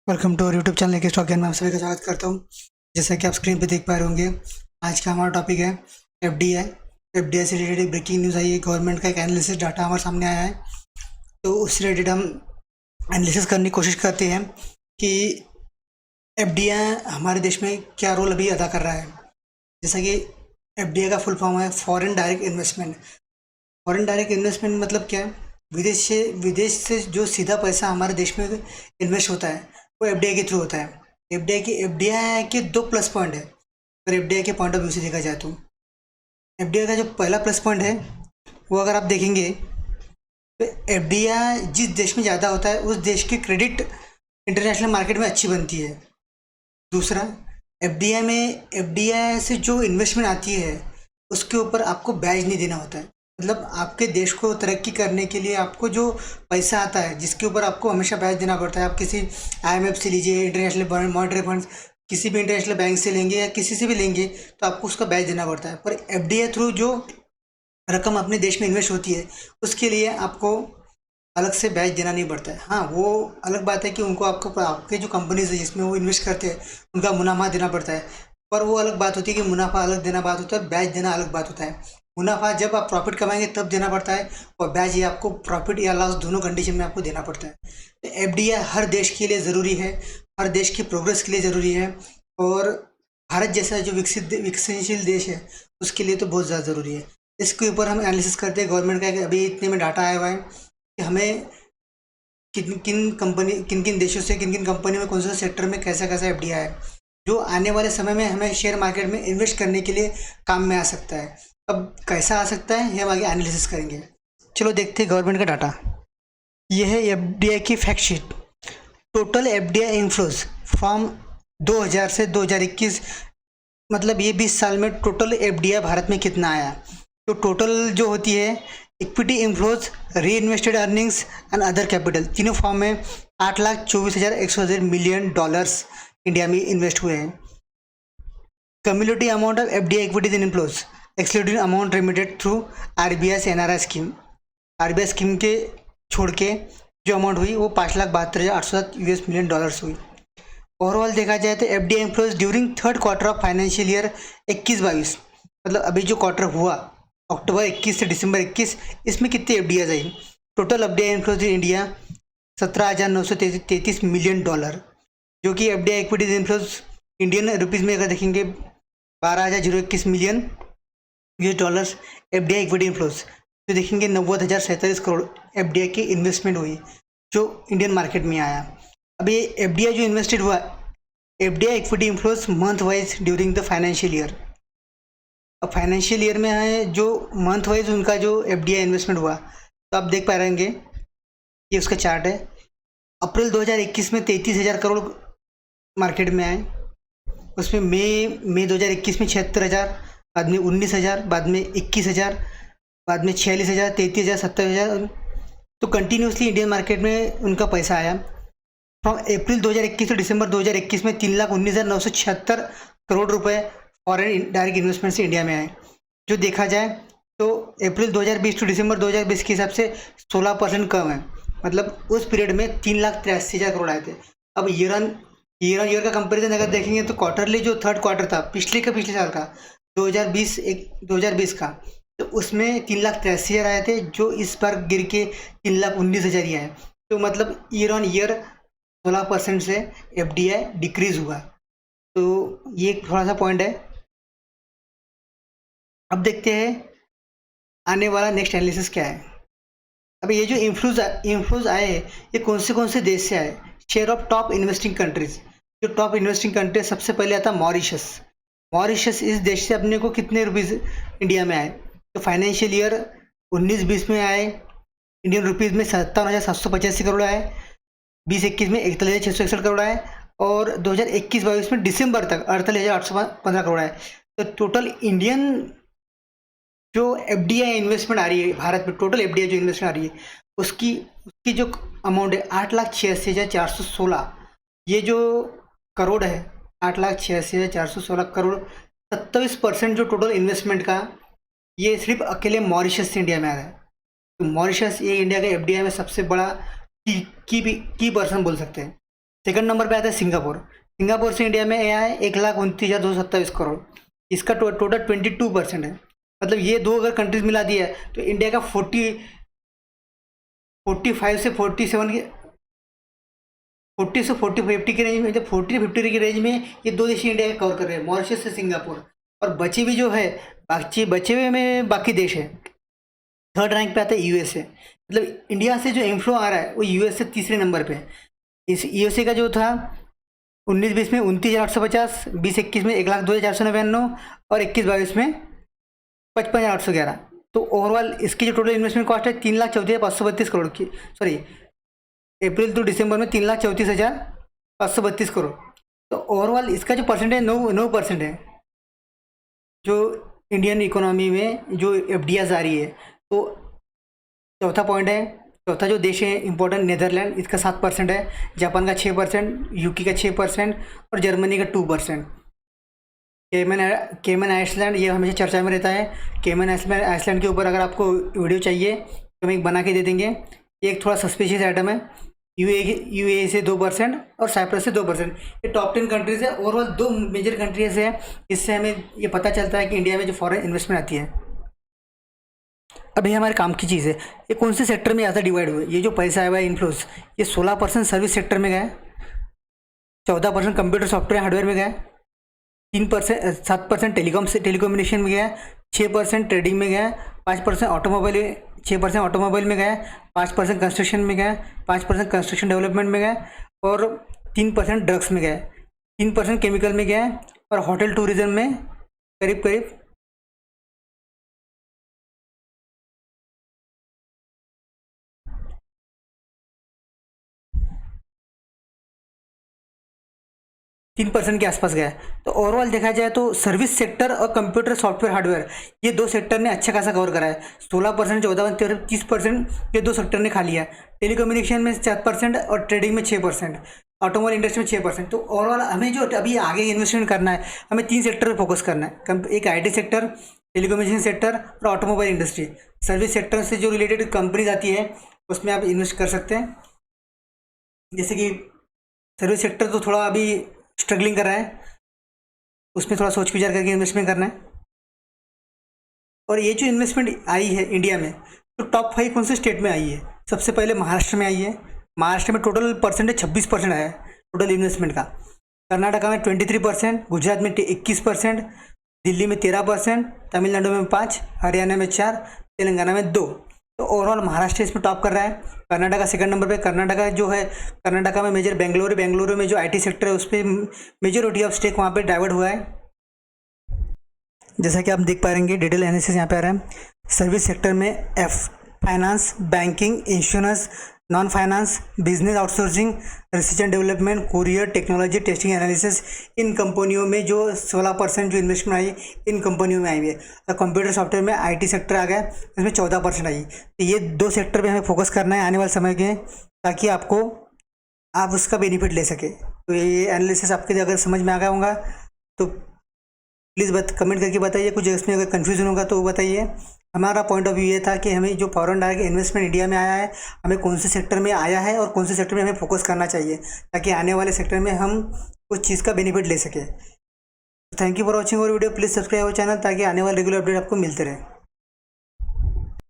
Welcome to YouTube channel के stock ज्ञान में आप सभी का स्वागत करता हूँ। जैसा कि आप स्क्रीन पे देख पा रहे होंगे, आज का हमारा टॉपिक है एफडीआई। एफडीआई से रिलेटेड एक ब्रेकिंग न्यूज़ आई है। गवर्नमेंट का एक एनालिसिस डाटा हमारे सामने आया है, तो उससे रिलेटेड हम एनालिसिस करने की कोशिश करते हैं कि एफडीआई हमारे देश में क्या रोल अभी अदा कर रहा है। जैसा कि एफडीआई का फुल फॉर्म है foreign direct investment. Foreign direct investment मतलब क्या है? विदेश से जो सीधा पैसा हमारे देश में इन्वेस्ट होता है वो एफडीआई के थ्रू होता है। एफडीआई के दो प्लस पॉइंट है। अगर एफडीआई के पॉइंट ऑफ व्यू से देखा जाए तो एफडीआई का जो पहला प्लस पॉइंट है वो अगर आप देखेंगे तो एफडीआई जिस देश में ज़्यादा होता है उस देश की क्रेडिट इंटरनेशनल मार्केट में अच्छी बनती है। दूसरा, एफडीआई से जो इन्वेस्टमेंट आती है उसके ऊपर आपको ब्याज नहीं देना होता है। मतलब आपके देश को तरक्की करने के लिए आपको जो पैसा आता है जिसके ऊपर आपको हमेशा ब्याज देना पड़ता है। आप किसी आईएमएफ से लीजिए, इंटरनेशनल मॉनेटरी फंड, किसी भी इंटरनेशनल बैंक से लेंगे या किसी से भी लेंगे तो आपको उसका ब्याज देना पड़ता है। पर एफडीआई थ्रू जो रकम अपने देश में इन्वेस्ट होती है उसके लिए आपको अलग से ब्याज देना नहीं पड़ता है। हाँ, वो अलग बात है कि उनको आपको आपके जो कंपनीज है जिसमें वो इन्वेस्ट करते हैं उनका मुनाफा देना पड़ता है। पर वो अलग बात होती है कि मुनाफा अलग देना बात होता है, ब्याज देना अलग बात होता है। मुनाफा जब आप प्रॉफिट कमाएंगे तब देना पड़ता है, और ब्याज ये आपको प्रॉफिट या लॉस दोनों कंडीशन में आपको देना पड़ता है। तो एफडीआई हर देश के लिए ज़रूरी है, हर देश की प्रोग्रेस के लिए ज़रूरी है, और भारत जैसा जो विकसनशील देश है उसके लिए तो बहुत ज़्यादा ज़रूरी है। इसके ऊपर हम एनालिसिस करते हैं गवर्नमेंट का कि अभी इतने में डाटा आया हुआ है कि हमें किन किन देशों से किन किन कंपनी में कौन से सेक्टर में कैसा कैसा एफडीआई है जो आने वाले समय में हमें शेयर मार्केट में इन्वेस्ट करने के लिए काम में आ सकता है। अब कैसा आ सकता है ये हम आगे एनालिसिस करेंगे। चलो देखते हैं गवर्नमेंट का डाटा। ये है एफडीआई की fact sheet. Total FDI inflows from 2000 से 2021, मतलब ये 20 साल में टोटल एफडीआई भारत में कितना आया। तो टोटल जो होती है इक्विटी इन्फ्लोज, री invested earnings and other capital, तीनों फॉर्म में 8,24,100 मिलियन डॉलर्स इंडिया में इन्वेस्ट हुए हैं। Cumulative amount of FDI equities in inflows excluding amount remitted through RBI से एनआरआई स्कीम, आरबीआई स्कीम के छोड़ के जो अमाउंट हुई वो 5,72,807 US मिलियन डॉलर्स हुई। ओवरऑल देखा जाए तो FDI inflows during third quarter of financial year 21-22, मतलब अभी जो क्वार्टर हुआ अक्टूबर 21 से दिसंबर 21, इसमें कितने FDI I? Total FDI inflows in India 17,933 million dollar, जो कि FDI equities inflows Indian rupees में अगर देखेंगे 12,021 million US dollars FDI equity inflows. तो देखेंगे 90,047 करोड़ एफडीआई की इन्वेस्टमेंट हुई जो इंडियन मार्केट में आया। अब ये एफडीआई जो इन्वेस्टेड हुआ, FDI equity inflows month wise during the financial year. अब फाइनेंशियल ईयर में है जो मंथ वाइज उनका जो एफडीआई इन्वेस्टमेंट हुआ, तो आप देख पा रहेंगे ये उसका चार्ट है। अप्रैल 2021 में 33,000 करोड़ मार्केट में आए। उसमें मई 2021 में 76,000, बाद में 19,000, बाद में 21,000, बाद में 46,000, 33,000, 70,000। तो कंटिन्यूसली इंडियन मार्केट में उनका पैसा आया। फ्रॉम अप्रैल 2021 टू दिसंबर 2021 में 3,19,976 करोड़ रुपए फॉरेन डायरेक्ट इन्वेस्टमेंट से इंडिया में आए। जो देखा जाए तो अप्रैल 2020 टू दिसंबर 2020 के हिसाब से 16% कम है। मतलब उस पीरियड में 3,83,000 करोड़ आए थे। अब ईयर का कंपैरिजन अगर देखेंगे तो क्वार्टरली जो थर्ड क्वार्टर था पिछले साल का 2020 का, तो उसमें 3,83,000 आए थे, जो इस बार गिर के 3,19,000 ही आए। तो मतलब ईयर ऑन ईयर 16% से एफडीआई डिक्रीज हुआ। तो ये एक थोड़ा सा पॉइंट है। अब देखते हैं आने वाला नेक्स्ट एनालिसिस क्या है। अब ये जो इन्फ्लोज आए ये कौन से देश से आए? Share of top investing countries. जो टॉप इन्वेस्टिंग कंट्री सबसे पहले आता मॉरिशस। मॉरिशस इस देश से अपने को कितने रुपीज़ इंडिया में आए? तो फाइनेंशियल ईयर 19-20 में आए इंडियन रुपीज़ में 57,785 करोड़ आए, 20-21 में 41,661 करोड़ आए, और 2021-22 में दिसंबर तक 48,815 करोड़ आए। तो टोटल इंडियन जो एफडीआई इन्वेस्टमेंट आ रही है भारत में, टोटल एफडीआई जो इन्वेस्टमेंट आ रही है उसकी उसकी जो अमाउंट है 8,86,416, ये जो करोड़ है 8,86,416 करोड़, 27% जो टोटल इन्वेस्टमेंट का ये सिर्फ अकेले मॉरिशस से इंडिया में आ रहा है। तो मॉरिशस ये इंडिया के एफडीआई में सबसे बड़ा की पर्सन बोल सकते हैं। सेकंड नंबर पे आता है सिंगापुर। सिंगापुर से इंडिया में आया है 1,29,227 करोड़। इसका टोटल 22% है। मतलब ये दो अगर कंट्रीज मिला दिया है तो इंडिया का 45 से 47 के 40 से 50 के रेंज में, जब 40 से 50 के रेंज में ये दो देश इंडिया कवर कर रहे हैं, मॉरिशस से सिंगापुर। और बची भी जो है बचे हुए में बाकी देश है। थर्ड रैंक पे आता है यूएसए। मतलब इंडिया से जो इनफ्लो आ रहा है वो यूएसए तीसरे नंबर पे है। इस यूएसए का जो था 19-20 में 29,850, 20-21 में 1,02,499 और 21-22 में 55,811। तो ओवरऑल इसकी जो टोटल इन्वेस्टमेंट कॉस्ट है 3,34,532 करोड़ की। सॉरी, अप्रैल टू दिसंबर में 3,34,532 करोड़। तो ओवरऑल इसका जो परसेंट है 9% है जो इंडियन इकोनॉमी में जो एफडीआई आ रही है। तो चौथा पॉइंट है, चौथा जो देश है इंपॉर्टेंट, नेदरलैंड, इसका 7% है, जापान का 6%, यूके का 6% और जर्मनी का 2%। केमन आइसलैंड ये हमेशा चर्चा में रहता है। केमन आइसलैंड के ऊपर अगर आपको वीडियो चाहिए तो हम एक बना के दे देंगे। ये एक थोड़ा सस्पिशियस आइटम है। यूएई से 2% और साइप्रस से 2%। ये टॉप 10 कंट्रीज है। ओवरऑल दो मेजर कंट्रीज है, इससे हमें ये पता चलता है कि इंडिया में जो फॉरेन इन्वेस्टमेंट आती है। अभी हमारे काम की चीज़ है, ये कौन से सेक्टर में ज़्यादा डिवाइड हुए। ये जो पैसा आया हुआ है इन्फ्लोस, ये 16% सर्विस सेक्टर में गया, 14% कंप्यूटर सॉफ्टवेयर हार्डवेयर में गया, 7% टेलीकम्युनिकेशन में गया, 6% ट्रेडिंग में गया, 5% ऑटोमोबाइल 6% ऑटोमोबाइल में गया, 5% कंस्ट्रक्शन में गया, 5% कंस्ट्रक्शन डेवलपमेंट में गया और 3% ड्रग्स में गया, 3% केमिकल में गया और होटल टूरिज्म में करीब करीब 3% के आसपास गया है। तो ओवरऑल देखा जाए तो सर्विस सेक्टर और कंप्यूटर सॉफ्टवेयर हार्डवेयर ये दो सेक्टर ने अच्छा खासा कवर करा है। 16%, 14%, 30% ये दो सेक्टर ने खा लिया है। टेलीकम्युनिकेशन में 7% और ट्रेडिंग में 6%, ऑटोमोबाइल इंडस्ट्री में 6%। तो ओवरऑल हमें जो अभी आगे इन्वेस्टमेंट करना है, हमें 3 सेक्टर पर फोकस करना है। एक IT सेक्टर, टेलीकम्युनिकेशन सेक्टर और ऑटोमोबाइल इंडस्ट्री। सर्विस सेक्टर से जो रिलेटेड कंपनीज आती है उसमें आप इन्वेस्ट कर सकते हैं। जैसे कि सर्विस सेक्टर तो थोड़ा अभी स्ट्रगलिंग कर रहा है, उसमें थोड़ा सोच विचार करके इन्वेस्टमेंट करना है। और ये जो इन्वेस्टमेंट आई है इंडिया में, तो टॉप 5 कौन से स्टेट में आई है? सबसे पहले महाराष्ट्र में आई है। महाराष्ट्र में टोटल परसेंटेज 26% आया है टोटल इन्वेस्टमेंट का। कर्नाटका में 23%, गुजरात में 21%, दिल्ली में 13%, तमिलनाडु में 5%, हरियाणा में 4%, तेलंगाना में 2%। तो ओवरऑल महाराष्ट्र इसमें टॉप कर रहा है। कर्नाटका सेकंड नंबर पे। कर्नाटका जो है, कर्नाटका में मेजर बेंगलुरु में जो IT सेक्टर है उस पर मेजोरिटी ऑफ स्टेक वहाँ पे डाइवर्ट हुआ है। जैसा कि आप देख पाएंगे, डिटेल एनालिसिस यहाँ पे आ रहा है। सर्विस सेक्टर में finance, banking, insurance, non finance, business outsourcing, research and development, courier, technology, testing, analysis, इन कंपनियों में जो 16% जो इन्वेस्टमेंट आई इन कंपनियों में आई हुई है। और कंप्यूटर सॉफ्टवेयर में IT सेक्टर आ गया, इसमें 14% आई। तो ये 2 सेक्टर पे हमें फोकस करना है आने वाले समय के, ताकि आप उसका बेनिफिट ले सके। तो ये एनालिसिस आपके अगर समझ में आ गया होगा तो प्लीज़ कमेंट करके बताइए। कुछ इसमें अगर कन्फ्यूजन होगा तो बताइए। हमारा पॉइंट ऑफ व्यू ये था कि हमें जो फॉरेन डायरेक्ट इन्वेस्टमेंट इंडिया में आया है, हमें कौन से सेक्टर में आया है और कौन से सेक्टर में हमें फोकस करना चाहिए, ताकि आने वाले सेक्टर में हम उस चीज़ का बेनिफिट ले सकें। थैंक यू फॉर वॉचिंग और video. Please subscribe our channel ताकि आने वाले रेगुलर अपडेट आपको मिलते रहे।